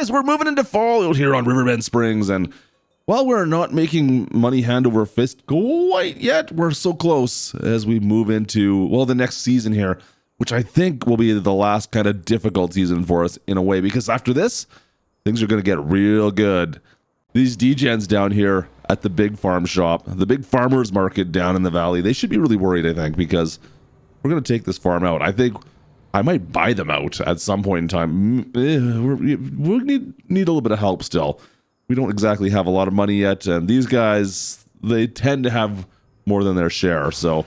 guys, we're moving into fall out here on Riverbend Springs, and while we're not making money hand over fist quite yet, we're so close as we move into, well, the next season here, which I think will be the last kind of difficult season for us in a way, because after this, things are going to get real good. These degens down here at the big farm shop, the big farmers market down in the valley, they should be really worried, I think, because we're going to take this farm out. I think I might buy them out at some point in time. We need a little bit of help still. We don't exactly have a lot of money yet, and these guys, they tend to have more than their share. So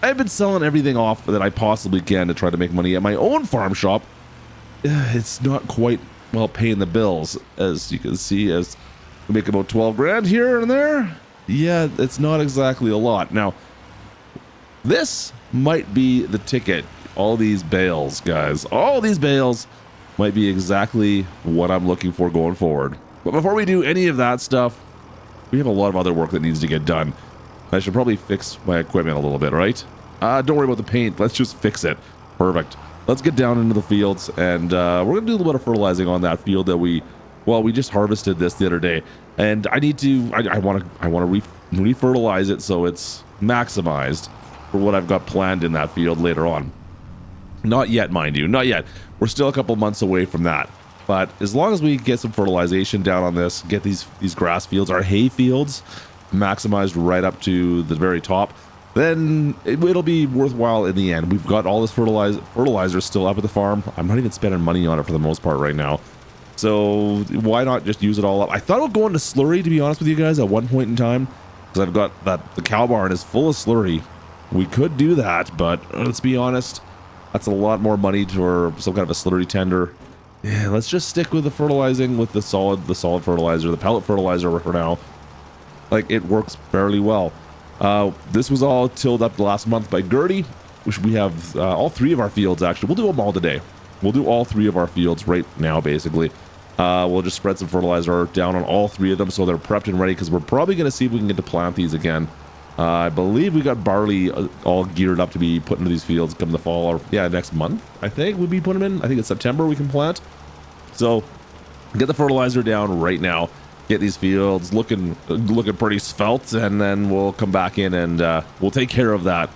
I've been selling everything off that I possibly can to try to make money at my own farm shop. It's not quite, well, paying the bills, as you can see, as we make about 12 grand here and there. Yeah, it's not exactly a lot. Now, this might be the ticket. All these bales, guys, all these bales might be exactly what I'm looking for going forward. But before we do any of that stuff, we have a lot of other work that needs to get done. I should probably fix my equipment a little bit, right? Don't worry about the paint. Let's just fix it. Perfect. Let's get down into the fields, and we're going to do a little bit of fertilizing on that field that we just harvested this the other day. And I need to, I want to re-fertilize it so it's maximized for what I've got planned in that field later on. Not yet, mind you, not yet. We're still a couple months away from that. But as long as we get some fertilization down on this, get these grass fields, our hay fields, maximized right up to the very top, then it'll be worthwhile in the end. We've got all this fertilizer still up at the farm. I'm not even spending money on it for the most part right now. So why not just use it all up? I thought about going to slurry, to be honest with you guys, at one point in time, because I've got the cow barn is full of slurry. We could do that, but let's be honest, that's a lot more money for some kind of a slurry tender. Yeah, let's just stick with the fertilizing with the solid fertilizer, the pellet fertilizer for now. Like, it works fairly well. This was all tilled up the last month by Gertie, which we have all three of our fields, actually. We'll do them all today. We'll do all three of our fields right now, basically. We'll just spread some fertilizer down on all three of them so they're prepped and ready, because we're probably going to see if we can get to plant these again. I believe we got barley all geared up to be put into these fields come the fall, or yeah, next month, I think we'll be putting them in. I think it's September we can plant. So get the fertilizer down right now, get these fields looking pretty svelte, and then we'll come back in and we'll take care of that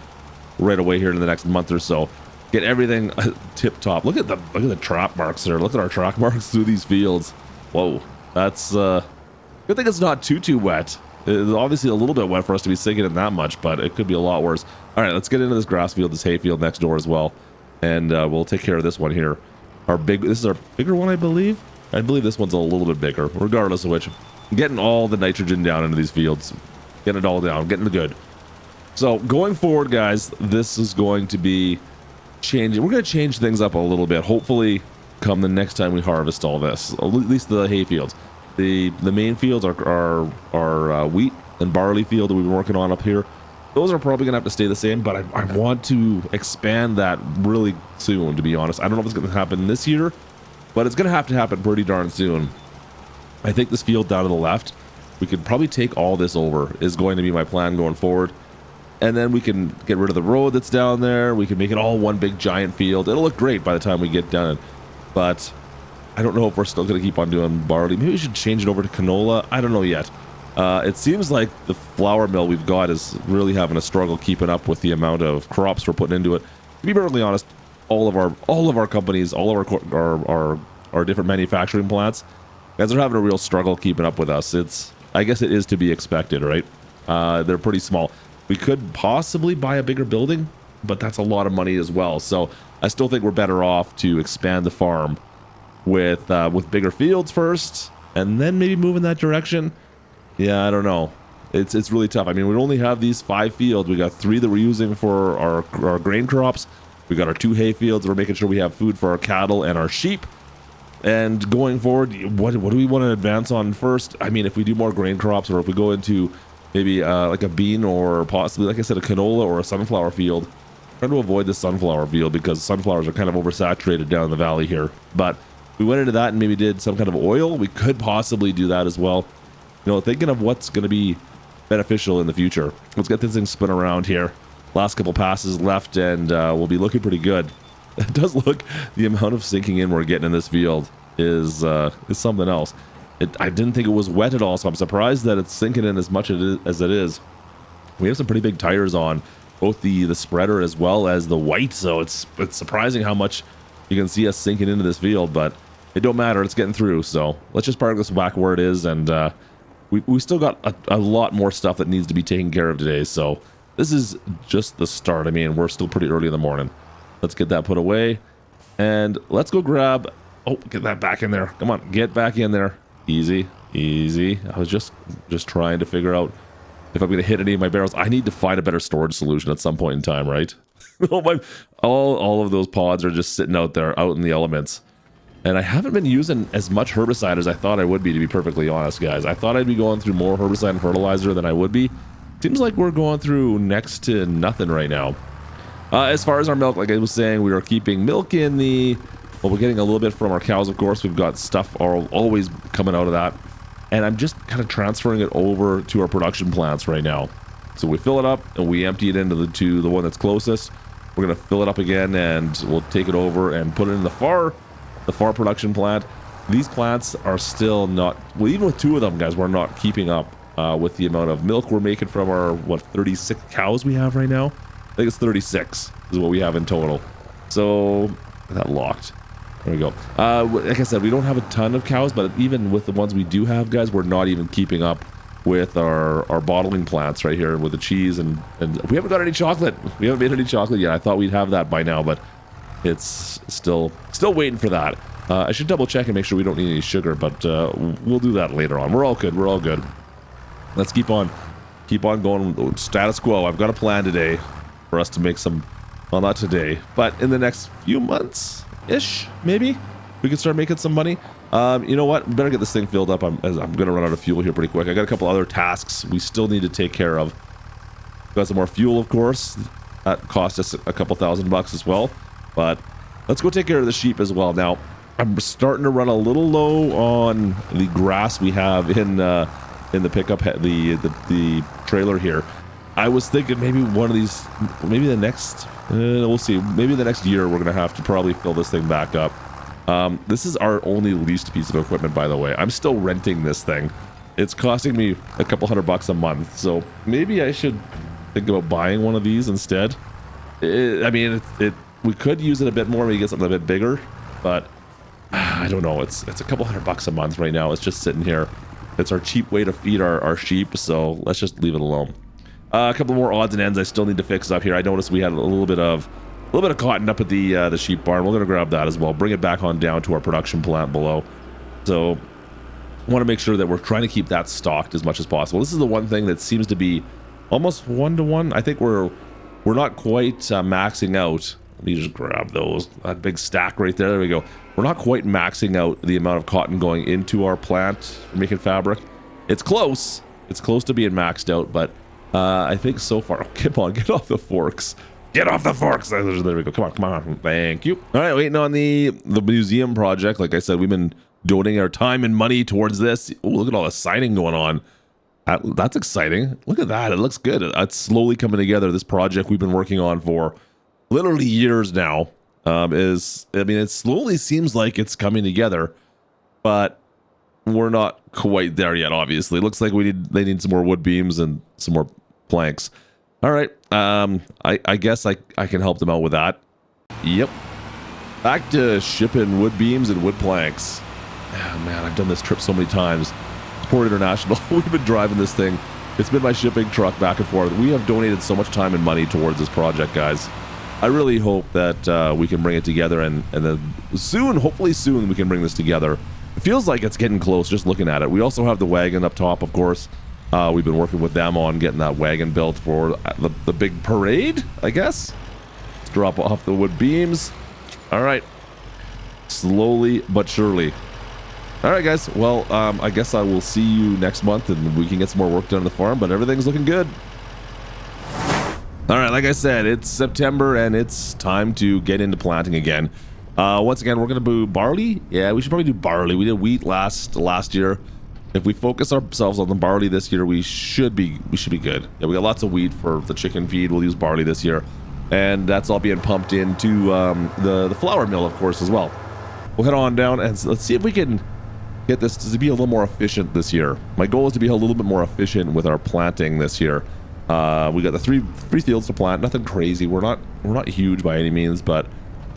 right away here in the next month or so. Get everything tip top. Look at the trap marks there. Look at our track marks through these fields. Whoa, that's good thing it's not too wet. It's obviously a little bit wet for us to be sinking in that much, but it could be a lot worse. All right, let's get into this grass field, this hay field next door as well, and we'll take care of this one here. This is our bigger one, I believe. I believe this one's a little bit bigger, regardless of which. Getting all the nitrogen down into these fields, getting it all down, getting it good. So going forward, guys, this is going to be changing. We're going to change things up a little bit. Hopefully, come the next time we harvest all this, at least the hay fields. The main fields are wheat and barley field that we've been working on up here. Those are probably going to have to stay the same, but I want to expand that really soon, to be honest. I don't know if it's going to happen this year, but it's going to have to happen pretty darn soon. I think this field down to the left, we could probably take all this over, is going to be my plan going forward. And then we can get rid of the road that's down there. We can make it all one big giant field. It'll look great by the time we get done. But I don't know if we're still going to keep on doing barley. Maybe we should change it over to canola. I don't know yet. It seems like the flour mill we've got is really having a struggle keeping up with the amount of crops we're putting into it. To be perfectly honest, all of our companies, all of our different manufacturing plants, guys are having a real struggle keeping up with us. I guess it is to be expected, right? They're pretty small. We could possibly buy a bigger building, but that's a lot of money as well. So I still think we're better off to expand the farm with bigger fields first, and then maybe move in that direction. Yeah, I don't know. It's really tough. I mean, we only have these 5 fields. We got 3 that we're using for our grain crops. We got our 2 hay fields. We're making sure we have food for our cattle and our sheep. And going forward, what do we want to advance on first? I mean, if we do more grain crops, or if we go into maybe like a bean, or possibly, like I said, a canola or a sunflower field. Trying to avoid the sunflower field because sunflowers are kind of oversaturated down in the valley here. But we went into that and maybe did some kind of oil. We could possibly do that as well. You know, thinking of what's going to be beneficial in the future. Let's get this thing spun around here. Last couple passes left, and we'll be looking pretty good. It does look, the amount of sinking in we're getting in this field. is something else. I didn't think it was wet at all, so I'm surprised that it's sinking in as much as it is. We have some pretty big tires on both the spreader as well as the white, so it's surprising how much you can see us sinking into this field, but it don't matter. It's getting through, so let's just park this back where it is, and we still got a lot more stuff that needs to be taken care of today, so this is just the start. I mean, we're still pretty early in the morning. Let's get that put away, and let's go grab... Oh, get that back in there. Come on, get back in there. Easy, easy. I was just trying to figure out if I'm going to hit any of my barrels. I need to find a better storage solution at some point in time, right? all of those pods are just sitting out there, out in the elements. And I haven't been using as much herbicide as I thought I would be, to be perfectly honest, guys. I thought I'd be going through more herbicide and fertilizer than I would be. Seems like we're going through next to nothing right now. As far as our milk, like I was saying, we are keeping milk in the... Well, we're getting a little bit from our cows, of course. We've got stuff always coming out of that. And I'm just kind of transferring it over to our production plants right now. So we fill it up and we empty it into the one that's closest. We're going to fill it up again and we'll take it over and put it in the far production plant. These plants are still not... Well, even with 2 of them, guys, we're not keeping up with the amount of milk we're making from our, 36 cows we have right now? I think it's 36 is what we have in total. So, that locked. There we go. Like I said, we don't have a ton of cows, but even with the ones we do have, guys, we're not even keeping up with our bottling plants right here with the cheese, and we haven't got any chocolate. We haven't made any chocolate yet. I thought we'd have that by now, but it's still waiting for that. I should double check and make sure we don't need any sugar, but we'll do that later on. We're all good. We're all good. Let's keep on going. Status quo. I've got a plan today for us to make some... Well, not today, but in the next few months-ish, maybe, we can start making some money. You know what? Better get this thing filled up. I'm going to run out of fuel here pretty quick. I got a couple other tasks we still need to take care of. Got some more fuel, of course. That cost us a couple $1,000 as well. But let's go take care of the sheep as well. Now, I'm starting to run a little low on the grass we have in the pickup, the trailer here. I was thinking maybe one of these, maybe the next, we'll see. Maybe the next year we're going to have to probably fill this thing back up. This is our only leased piece of equipment, by the way. I'm still renting this thing. It's costing me a couple $100 a month. So maybe I should think about buying one of these instead. I mean, we could use it a bit more, maybe get something a bit bigger, but I don't know. It's a couple $100 a month right now. It's just sitting here. It's our cheap way to feed our sheep, so let's just leave it alone. A couple more odds and ends I still need to fix up here. I noticed we had a little bit of cotton up at the sheep barn. We're gonna grab that as well. Bring it back on down to our production plant below. So I want to make sure that we're trying to keep that stocked as much as possible. This is the one thing that seems to be almost 1-to-1. I think we're not quite maxing out. Let me just grab those. That big stack right there. There we go. We're not quite maxing out the amount of cotton going into our plant for making fabric. It's close. It's close to being maxed out, but I think so far... Oh, come on, get off the forks. Get off the forks. There we go. Come on. Thank you. All right, waiting on the museum project. Like I said, we've been donating our time and money towards this. Oh, look at all the signing going on. That's exciting. Look at that. It looks good. It's slowly coming together. This project we've been working on for literally years now. It slowly seems like it's coming together, but we're not quite there yet, obviously. Looks like they need some more wood beams and some more planks. All right. I guess I can help them out with that. Yep. Back to shipping wood beams and wood planks. Oh, man, I've done this trip so many times. Port International. We've been driving this thing. It's been my shipping truck back and forth. We have donated so much time and money towards this project, guys. I really hope that we can bring it together, and then soon, hopefully soon, we can bring this together. It feels like it's getting close just looking at it. We also have the wagon up top, of course. We've been working with them on getting that wagon built for the big parade, I guess. Let's drop off the wood beams. All right. Slowly but surely. All right, guys. Well, I guess I will see you next month, and we can get some more work done on the farm, but everything's looking good. All right, like I said, it's September, and it's time to get into planting again. Once again, we're going to do barley. Yeah, we should probably do barley. We did wheat last year. If we focus ourselves on the barley this year, we should be good. Yeah, we got lots of wheat for the chicken feed. We'll use barley this year, and that's all being pumped into the flour mill, of course, as well. we'll head on down and let's see if we can get this to be a little more efficient this year. My goal is to be a little bit more efficient with our planting this year. We got the three fields to plant, nothing crazy. We're not huge by any means, but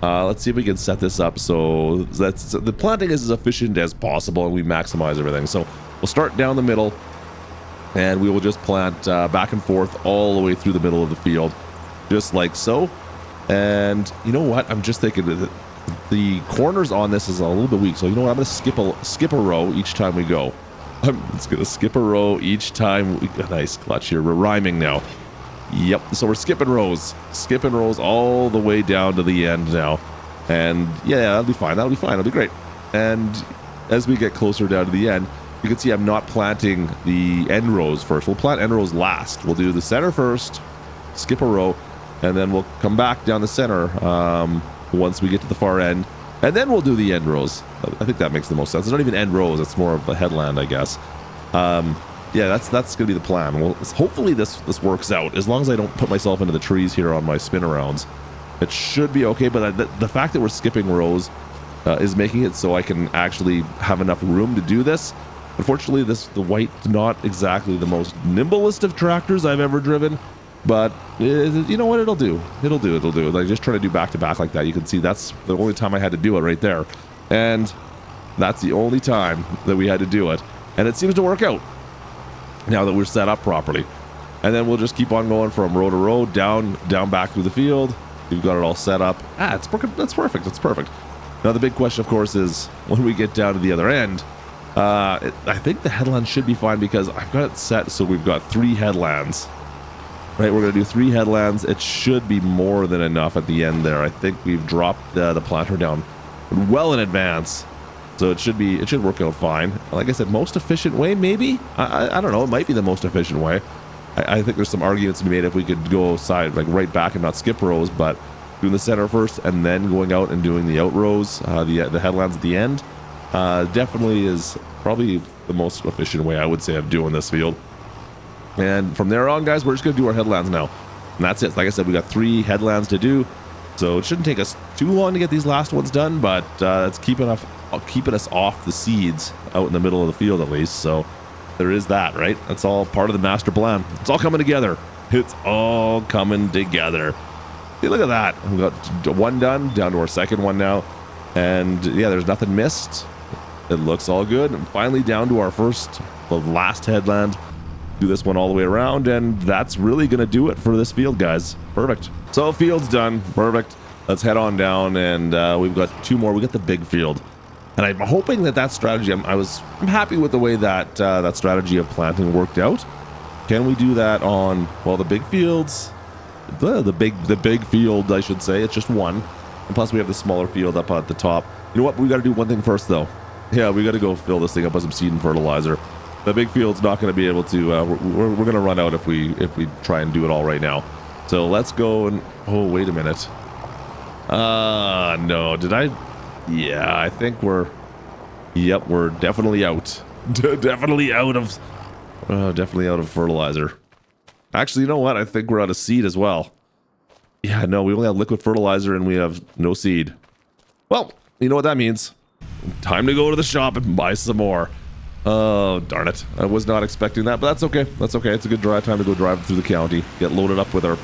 let's see if we can set this up so the planting is as efficient as possible and we maximize everything. So we'll start down the middle and we will just plant back and forth all the way through the middle of the field, just like so. And you know what? I'm just thinking that the corners on this is a little bit weak. So you know what? I'm going to skip a row each time we go. I'm just going to skip a row each time. Nice clutch here. We're rhyming now. Yep. So we're skipping rows all the way down to the end now. And yeah, that'll be fine. That'll be fine. It'll be great. And as we get closer down to the end, you can see I'm not planting the end rows first. We'll plant end rows last. We'll do the center first, skip a row, and then we'll come back down the center once we get to the far end, and then we'll do the end rows. I think that makes the most sense. It's not even end rows, it's more of a headland, I guess. Yeah, that's gonna be the plan. Well, hopefully this works out, as long as I don't put myself into the trees here on my spin arounds. It should be okay, but the fact that we're skipping rows is making it so I can actually have enough room to do this. Unfortunately, the white's not exactly the most nimblest of tractors I've ever driven. But you know what, it'll do. Like just trying to do back to back like that, you can see that's the only time I had to do it right there, and that's the only time that we had to do it, and it seems to work out now that we're set up properly. And then we'll just keep on going from row to row, down back through the field. We've got it all set up. It's perfect. That's perfect. It's perfect. Now the big question, of course, is when we get down to the other end. I think the headland should be fine because I've got it set so we've got 3 headlands. Right, we're going to do 3 headlands. It should be more than enough at the end there. I think we've dropped the planter down well in advance, so it should work out fine. Like I said, most efficient way, maybe. I don't know. It might be the most efficient way. I think there's some arguments to be made if we could go side like right back and not skip rows, but doing the center first and then going out and doing the out rows, the headlands at the end, definitely is probably the most efficient way I would say of doing this field. And from there on, guys, we're just going to do our headlands now. And that's it. Like I said, we got 3 headlands to do. So it shouldn't take us too long to get these last ones done, but it's keeping us off the seeds out in the middle of the field at least. So there is that, right? That's all part of the master plan. It's all coming together. It's all coming together. See, look at that. We've got 1 done, down to our 2nd one now. And yeah, there's nothing missed. It looks all good. And finally down to our last headland. Do this one all the way around, and that's really gonna do it for this field, guys. Perfect. So field's done. Perfect. Let's head on down, and we've got 2 more. We got the big field, and I'm hoping that strategy. I'm happy with the way that that strategy of planting worked out. Can we do that on the big fields? The big field, I should say. It's just 1, and plus we have the smaller field up at the top. You know what? We got to do one thing first, though. Yeah, we got to go fill this thing up with some seed and fertilizer. The big field's not going to be able to. We're going to run out if we try and do it all right now. So let's go and. Oh, wait a minute. No, did I? Yeah, I think we're. Yep, we're definitely out. Definitely out of fertilizer. Actually, you know what? I think we're out of seed as well. Yeah, no, we only have liquid fertilizer and we have no seed. Well, you know what that means. Time to go to the shop and buy some more. Oh, darn it. I was not expecting that, but that's okay. That's okay. It's a good drive time to go drive through the county. Get loaded up with our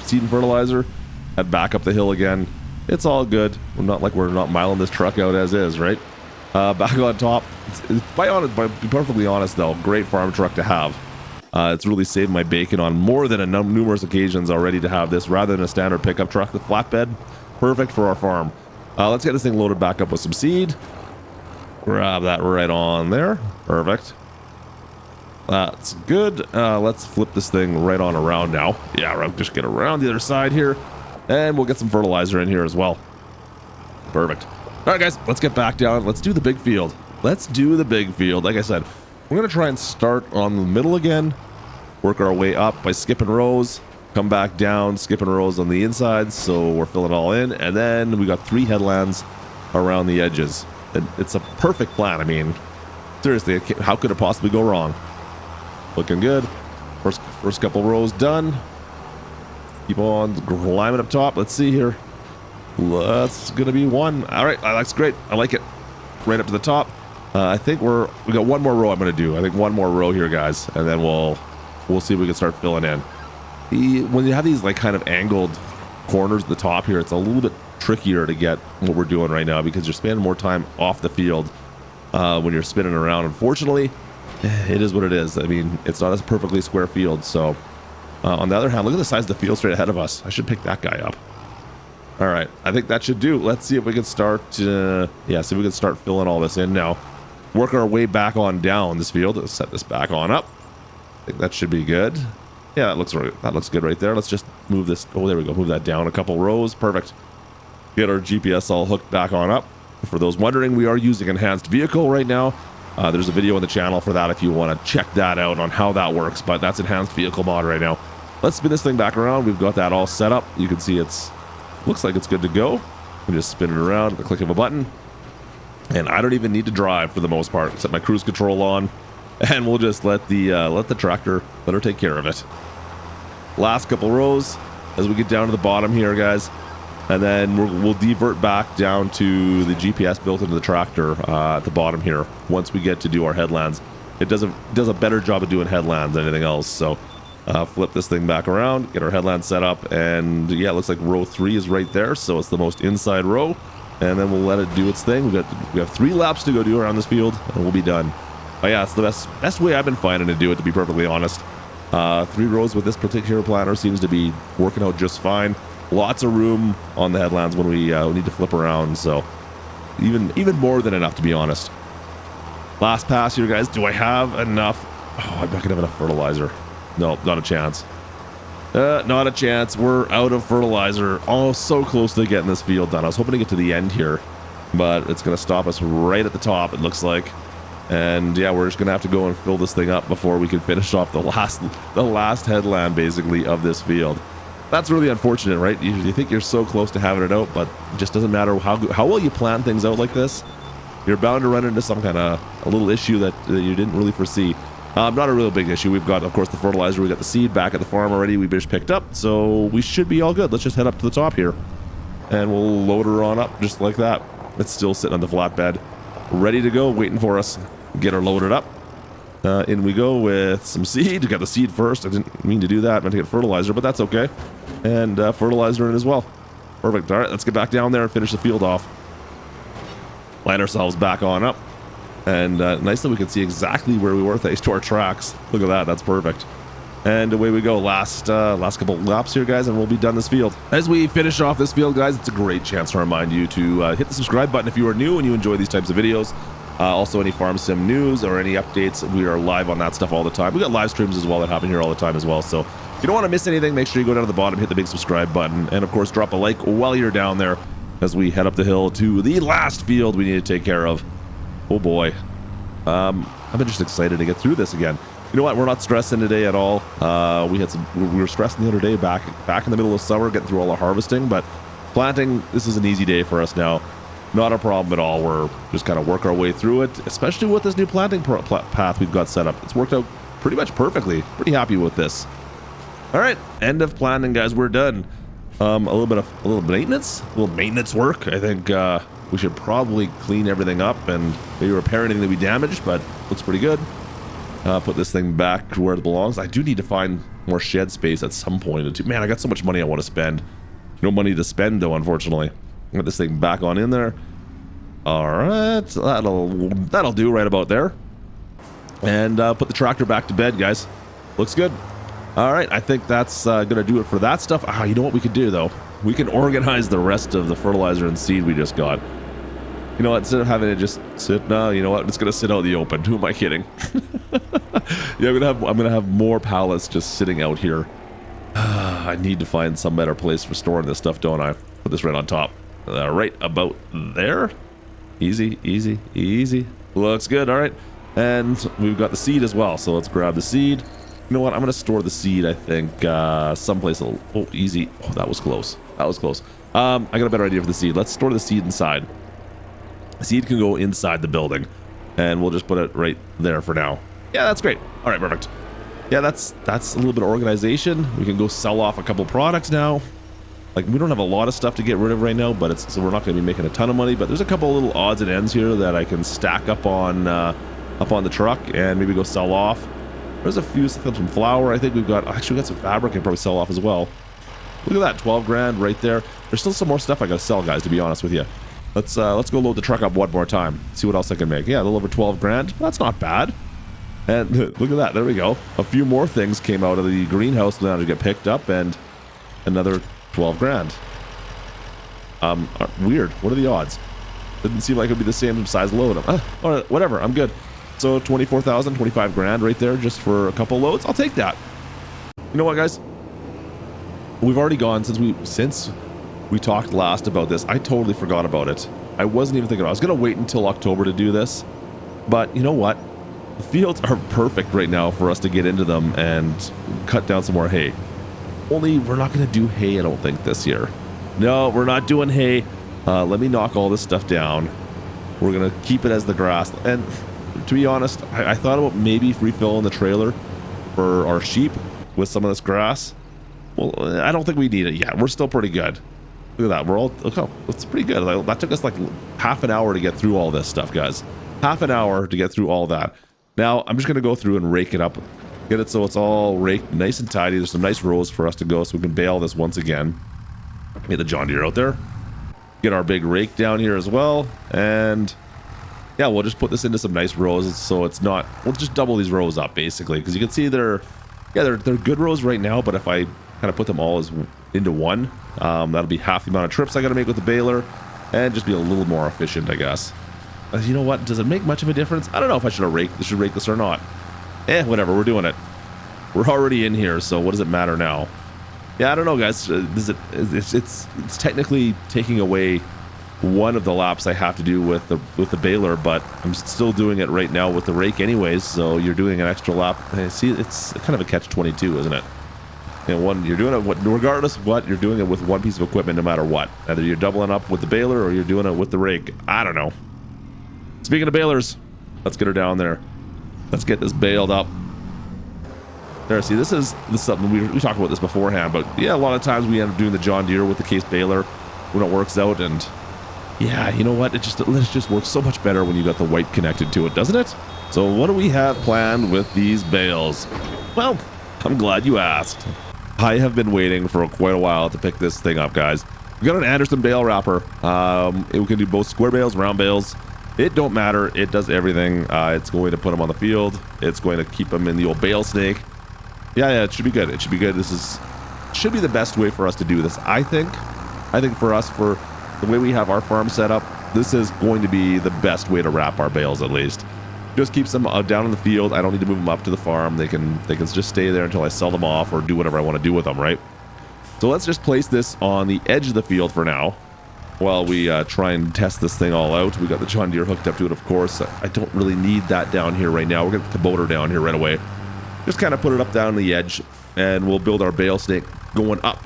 seed and fertilizer. Head back up the hill again. It's all good. We're not miling this truck out as is, right? Back on top. Be perfectly honest, though, great farm truck to have. It's really saved my bacon on more than numerous occasions already to have this rather than a standard pickup truck. The flatbed, perfect for our farm. Let's get this thing loaded back up with some seed. Grab that right on there. Perfect. That's good. Let's flip this thing right on around now. Yeah, just get around the other side here. And we'll get some fertilizer in here as well. Perfect. All right, guys, let's get back down. Let's do the big field. Let's do the big field. Like I said, we're going to try and start on the middle again. Work our way up by skipping rows. Come back down, skipping rows on the inside. So we're filling it all in. And then we got 3 headlands around the edges. It's a perfect plan. I mean, seriously, how could it possibly go wrong? Looking good. First couple rows done. Keep on climbing up top. Let's see here. That's gonna be one. All right, that's great. I like it. Right up to the top. I think we got one more row I'm gonna do. I think one more row here, guys, and then we'll see if we can start filling in. When you have these like kind of angled corners at the top here, it's a little bit trickier to get what we're doing right now because you're spending more time off the field when you're spinning around. Unfortunately, it is what it is. I mean, it's not a perfectly square field. So on the other hand, look at the size of the field straight ahead of us. I should pick that guy up. All right, I think that should do. Let's see if we can start see if we can start filling all this in now. Work our way back on down this field. Let's set this back on up. I think that should be good. Yeah, that looks good right there. Let's just move this. Oh, there we go. Move that down a couple rows. Perfect. Get our GPS all hooked back on up. For those wondering, we are using enhanced vehicle right now. There's a video on the channel for that if you want to check that out on how that works, but that's enhanced vehicle mod right now. Let's spin this thing back around. We've got that all set up. You can see looks like it's good to go. We just spin it around at the click of a button. And I don't even need to drive for the most part. Set my cruise control on, and we'll just let the tractor take care of it. Last couple rows as we get down to the bottom here, guys, and then we'll divert back down to the GPS built into the tractor at the bottom here. Once we get to do our headlands, it does a better job of doing headlands than anything else. So flip this thing back around, get our headland set up, and yeah, it looks like row 3 is right there. So it's the most inside row. And then we'll let it do its thing. We have 3 laps to go do around this field, and we'll be done. But yeah, it's the best way I've been finding to do it, to be perfectly honest. 3 rows with this particular planter seems to be working out just fine. Lots of room on the headlands when we need to flip around, so even more than enough, to be honest. Last pass here, guys. Do I have enough? Oh, I'm not gonna have enough fertilizer. No, not a chance. Not a chance. We're out of fertilizer. Oh, so close to getting this field done. I was hoping to get to the end here, but it's going to stop us right at the top, it looks like. And yeah, we're just going to have to go and fill this thing up before we can finish off the last headland, basically, of this field. That's really unfortunate, right? You think you're so close to having it out, but it just doesn't matter how well you plan things out like this. You're bound to run into some kind of a little issue that you didn't really foresee. Not a real big issue. We've got, of course, the fertilizer. We got the seed back at the farm already. We just picked up, so we should be all good. Let's just head up to the top here, and we'll load her on up just like that. It's still sitting on the flatbed, ready to go, waiting for us. Get her loaded up. In we go with some seed. We got the seed first. I didn't mean to do that. I meant to get fertilizer, but that's okay. And fertilizer in as well. Perfect. All right, let's get back down there and finish the field off. Line ourselves back on up. And nice that we can see exactly where we were thanks to our tracks. Look at that. That's perfect. And away we go. Last couple laps here, guys, and we'll be done this field. As we finish off this field, guys, it's a great chance to remind you to hit the subscribe button if you are new and you enjoy these types of videos. Also, any farm sim news or any updates, we are live on that stuff all the time. We got live streams as well that happen here all the time as well. So if you don't want to miss anything, make sure you go down to the bottom, hit the big subscribe button, and of course, drop a like while you're down there as we head up the hill to the last field we need to take care of. Oh boy. I'm just excited to get through this again. You know what? We're not stressing today at all. We were stressing the other day back in the middle of summer, getting through all the harvesting, but planting, this is an easy day for us now. Not a problem at all. We're just kind of work our way through it, especially with this new planting path we've got set up. It's worked out pretty much perfectly. Pretty happy with this. All right, end of planting, guys. We're done. A little maintenance work. I think we should probably clean everything up and maybe repair anything that we damaged, but looks pretty good. Put this thing back where it belongs. I do need to find more shed space at some point. Man, I got so much money I want to spend. No money to spend, though, unfortunately. Get this thing back on in there. All right, that'll do right about there. And put the tractor back to bed, guys. Looks good. All right, I think that's gonna do it for that stuff. You know what we could do, though? We can organize the rest of the fertilizer and seed we just got. You know what? Instead of having it just sit, no, you know what? It's gonna sit out in the open. Who am I kidding? Yeah, I'm gonna have more pallets just sitting out here. I need to find some better place for storing this stuff, don't I? Put this right on top. Right about there. Easy, easy, easy. Looks good. All right, and we've got the seed as well. So let's grab the seed. You know what? I'm gonna store the seed. I think someplace. Oh, easy. Oh, that was close. That was close. I got a better idea for the seed. Let's store the seed inside. The seed can go inside the building, and we'll just put it right there for now. Yeah, that's great. All right, perfect. Yeah, that's a little bit of organization. We can go sell off a couple products now. Like, we don't have a lot of stuff to get rid of right now, but so we're not going to be making a ton of money. But there's a couple of little odds and ends here that I can stack up on the truck and maybe go sell off. There's a few stuff, some flour. I think we got some fabric I can probably sell off as well. Look at that, 12 grand right there. There's still some more stuff I gotta sell, guys, to be honest with you. Let's go load the truck up one more time. See what else I can make. Yeah, a little over 12 grand. That's not bad. And look at that. There we go. A few more things came out of the greenhouse now to get picked up, and another 12 grand. Weird. What are the odds? Didn't seem like it'd be the same size load. Whatever. I'm good. So 24,000, 25 grand right there just for a couple loads. I'll take that. You know what, guys? We've already gone since we talked last about this. I totally forgot about it. I wasn't even thinking about it. I was going to wait until October to do this. But you know what? The fields are perfect right now for us to get into them and cut down some more hay. Only we're not going to do hay, I don't think, this year. No, we're not doing hay. Let me knock all this stuff down. We're going to keep it as the grass. And to be honest, I thought about maybe refilling the trailer for our sheep with some of this grass. Well, I don't think we need it yet. We're still pretty good. Look at that. Look how it's pretty good. That took us like half an hour to get through all this stuff, guys. Half an hour to get through all that. Now, I'm just going to go through and rake it up. Get it so it's all raked nice and tidy. There's some nice rows for us to go so we can bale this once again. Get the John Deere out there. Get our big rake down here as well. And yeah, we'll just put this into some nice rows so it's not... We'll just double these rows up, basically. Because you can see they're good rows right now, but if I kind of put them all as into one, that'll be half the amount of trips I got to make with the baler and just be a little more efficient, I guess. You know what? Does it make much of a difference? I don't know if I should rake this or not. Whatever. We're doing it. We're already in here, so what does it matter now? Yeah, I don't know, guys. It's technically taking away one of the laps I have to do with the baler, but I'm still doing it right now with the rake anyways, so you're doing an extra lap. See, it's kind of a catch-22, isn't it? You're doing it regardless of what, you're doing it with one piece of equipment no matter what. Either you're doubling up with the baler or you're doing it with the rake. I don't know. Speaking of balers, let's get her down there. Let's get this baled up. There, see, this is something we talked about this beforehand, but yeah, a lot of times we end up doing the John Deere with the case baler when it works out, and yeah, you know what? It just works so much better when you got the white connected to it, doesn't it? So what do we have planned with these bales? Well, I'm glad you asked. I have been waiting for quite a while to pick this thing up, guys. We got an Anderson bale wrapper. We can do both square bales, round bales. It don't matter. It does everything. It's going to put them on the field. It's going to keep them in the old bale snake. Yeah, it should be good. It should be good. Should be the best way for us to do this, I think. I think for us, for the way we have our farm set up, this is going to be the best way to wrap our bales, at least. Just keeps them down in the field. I don't need to move them up to the farm. They can just stay there until I sell them off or do whatever I want to do with them, right? So let's just place this on the edge of the field for now while we try and test this thing all out. We got the John Deere hooked up to it, of course. I don't really need that down here right now. We're going to Kubota down here right away. Just kind of put it up down the edge, and we'll build our bale snake going up.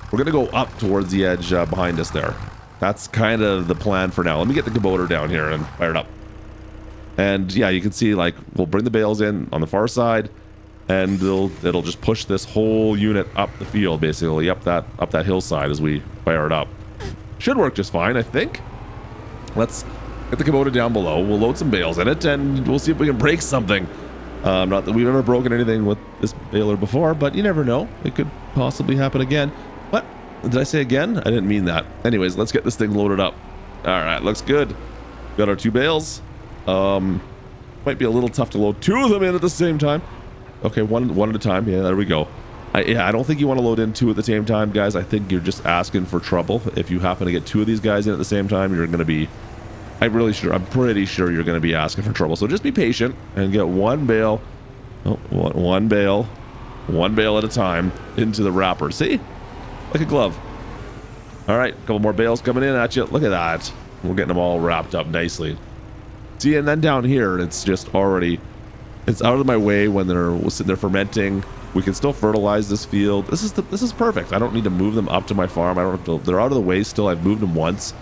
We're going to go up towards the edge behind us there. That's kind of the plan for now. Let me get the Kubota down here and fire it up. And yeah, you can see, like, we'll bring the bales in on the far side, and it'll just push this whole unit up the field, basically up that hillside as we fire it up. Should work just fine, I think. Let's get the Kubota down below. We'll load some bales in it, and we'll see if we can break something. Not that we've ever broken anything with this baler before, but you never know. It could possibly happen again. What? Did I say again? I didn't mean that. Anyways, let's get this thing loaded up. All right, looks good. Got our two bales. Might be a little tough to load two of them in at the same time. Okay, one at a time. Yeah, there we go. I don't think you want to load in two at the same time, guys. I think you're just asking for trouble. If you happen to get two of these guys in at the same time, you're going to be... I'm pretty sure you're going to be asking for trouble. So just be patient and get one bale at a time into the wrapper. See? Like a glove. All right, a couple more bales coming in at you. Look at that. We're getting them all wrapped up nicely. See, and then down here, it's just already... It's out of my way when they're sitting there fermenting. We can still fertilize this field. This is perfect. I don't need to move them up to my farm. I don't have to, they're out of the way still. I've moved them once.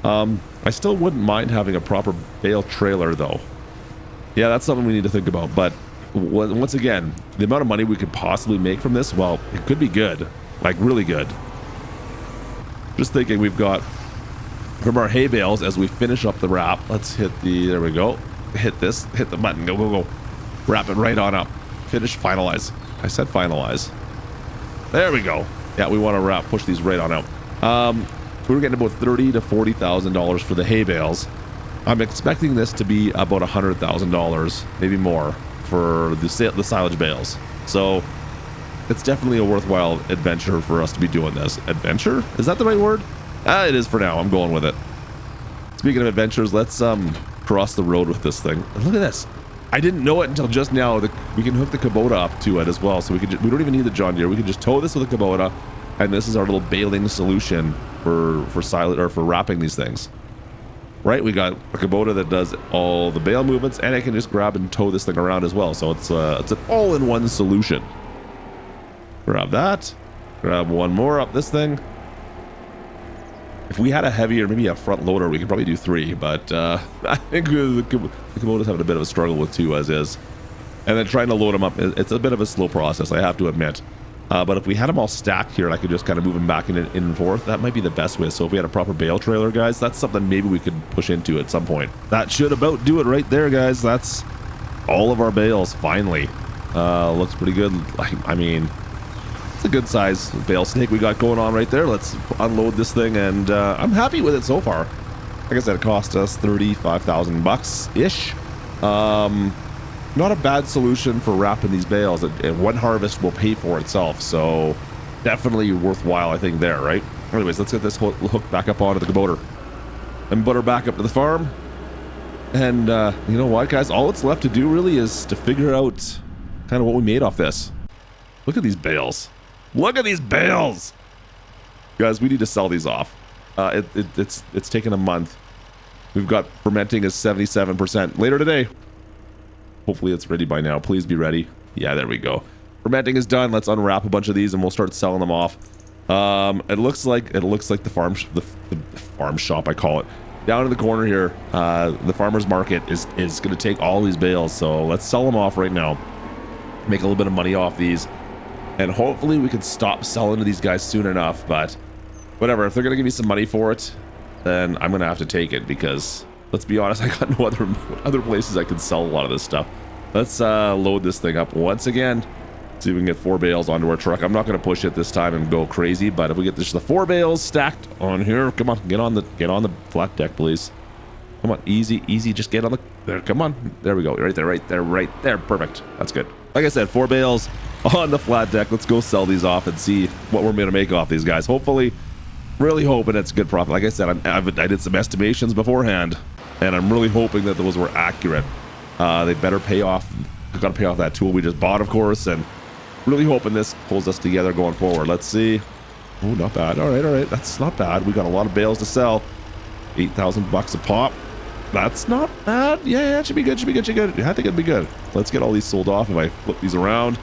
I still wouldn't mind having a proper bale trailer, though. Yeah, that's something we need to think about. But once again, the amount of money we could possibly make from this, well, it could be good. Like, really good. Just thinking we've got from our hay bales as we finish up the wrap. Let's hit the, there we go. Hit this, hit the button, go, go, go. Wrap it right on up. Finish, finalize. I said finalize. There we go. Yeah, we want to wrap, push these right on out. We're getting about $30,000 to $40,000 for the hay bales. I'm expecting this to be about $100,000, maybe more, for the silage bales. So it's definitely a worthwhile adventure for us to be doing this. Adventure? Is that the right word? It is for now. I'm going with it. Speaking of adventures, let's cross the road with this thing. And look at this. I didn't know it until just now. We can hook the Kubota up to it as well. So we don't even need the John Deere. We can just tow this with a Kubota, and this is our little baling solution for silage or for wrapping these things. Right? We got a Kubota that does all the bale movements, and I can just grab and tow this thing around as well. So it's an all-in-one solution. Grab that. Grab one more up this thing. If we had a heavier, maybe a front loader, we could probably do 3, but I think the Kubota's having a bit of a struggle with 2 as is. And then trying to load them up, it's a bit of a slow process, I have to admit. But if we had them all stacked here and I could just kind of move them back in and forth, that might be the best way. So if we had a proper bale trailer, guys, that's something maybe we could push into at some point. That should about do it right there, guys. That's all of our bales, finally. Looks pretty good. I mean, it's a good size bale snake we got going on right there. Let's unload this thing, and I'm happy with it so far. Like I said, it cost us $35,000-ish. Not a bad solution for wrapping these bales, and one harvest will pay for itself, so definitely worthwhile, I think, there, right? Anyways, let's get this hook back up onto the Kubota and butter back up to the farm. And you know what, guys? All it's left to do really is to figure out kind of what we made off this. Look at these bales. Look at these bales! Guys, we need to sell these off. It's taken a month. We've got fermenting is 77%. Later today. Hopefully it's ready by now. Please be ready. Yeah, there we go. Fermenting is done. Let's unwrap a bunch of these and we'll start selling them off. It looks like the farm shop, I call it. Down in the corner here, the farmer's market is going to take all these bales. So let's sell them off right now. Make a little bit of money off these. And hopefully we can stop selling to these guys soon enough. But whatever, if they're going to give me some money for it, then I'm going to have to take it because... let's be honest, I got no other places I can sell a lot of this stuff. Let's load this thing up once again. See if we can get 4 bales onto our truck. I'm not going to push it this time and go crazy, but if we get the 4 bales stacked on here, come on, get on the flat deck, please. Come on, easy, just get on the there. Come on, there we go, right there, perfect. That's good. Like I said, 4 bales on the flat deck. Let's go sell these off and see what we're going to make off these guys. Hopefully, really hoping it's good profit. Like I said, I did some estimations beforehand. And I'm really hoping that those were accurate. They better pay off. We've got to pay off that tool we just bought, of course, and really hoping this pulls us together going forward. Let's see. Oh, not bad. All right. That's not bad. We got a lot of bales to sell. $8,000 a pop. That's not bad. Yeah, it should be good. I think it'd be good. Let's get all these sold off. If I flip these around,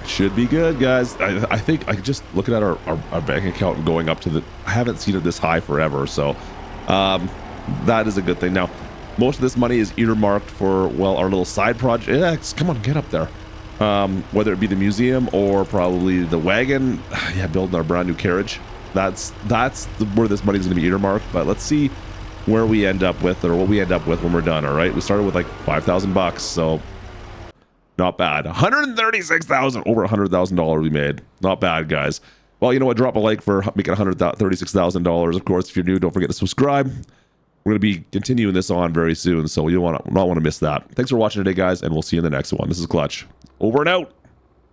should be good, guys. I think I just looking at our bank account and going up to the. I haven't seen it this high forever, so. That is a good thing. Now, most of this money is earmarked for, well, our little side project. Yeah, come on, get up there. Whether it be the museum or probably the wagon. Yeah, building our brand new carriage. That's where this money is going to be earmarked. But let's see where we end up with, or what we end up with when we're done. All right, we started with like $5,000, so not bad. $136,000, over $100,000 we made. Not bad, guys. Well, you know what? Drop a like for making $136,000. Of course, if you're new, don't forget to subscribe. We're going to be continuing this on very soon, so you don't want to miss that. Thanks for watching today, guys, and we'll see you in the next one. This is Klutch. Over and out.